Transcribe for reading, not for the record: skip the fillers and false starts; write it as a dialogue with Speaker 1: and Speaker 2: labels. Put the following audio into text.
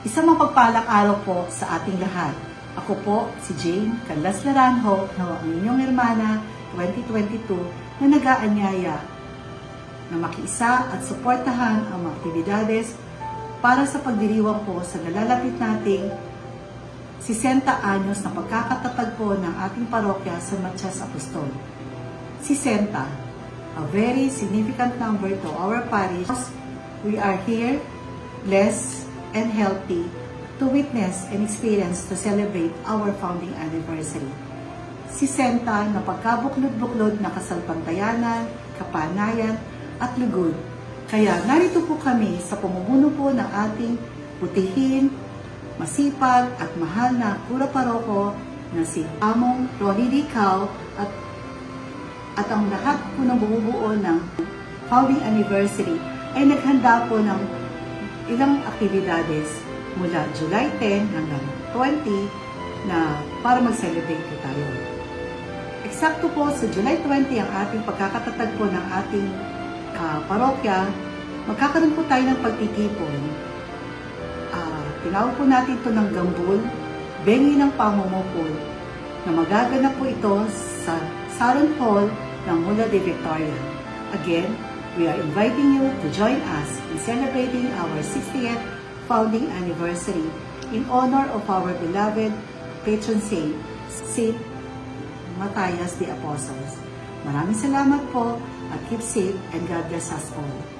Speaker 1: Isang mapagpalang araw po sa ating lahat. Ako po si Jane Canlas Naranjo, ang inyong hermana 2022 na nag-aanyaya na makiisa at suportahan ang mga aktibidades para sa pagdiriwang po sa nalalapit nating 60 anyos na pagkakatatag po ng ating parokya sa Matias Apostol. 60, a very significant number to our parish. We are here, blessed and healthy, to witness and experience to celebrate our founding anniversary. 60 na pagkabuklod-buklod na kasalpantayanan, kapanayan at lugod. Kaya narito po kami sa pamumuno po ng ating putihin, masipag at mahal na kura paroko na si Among Ronnie Rical at ang lahat po ng bumubuo ng founding anniversary ay naghanda po ng ilang aktibidades mula July 10 hanggang 20 na para mag-celebrate po tayo. Eksakto po sa July 20 ang ating pagkakatatag po ng ating parokya, magkakaroon po tayo ng pagtitipon. Tinawag po natin ito ng gambul, bengi ng pamumupol, na magaganap po ito sa Saron Hall ng Mula de Victoria. Again, we are inviting you to join us in celebrating our 60th founding anniversary in honor of our beloved patron saint, Saint Matthias the Apostles. Maraming salamat po at keep safe and God bless us all.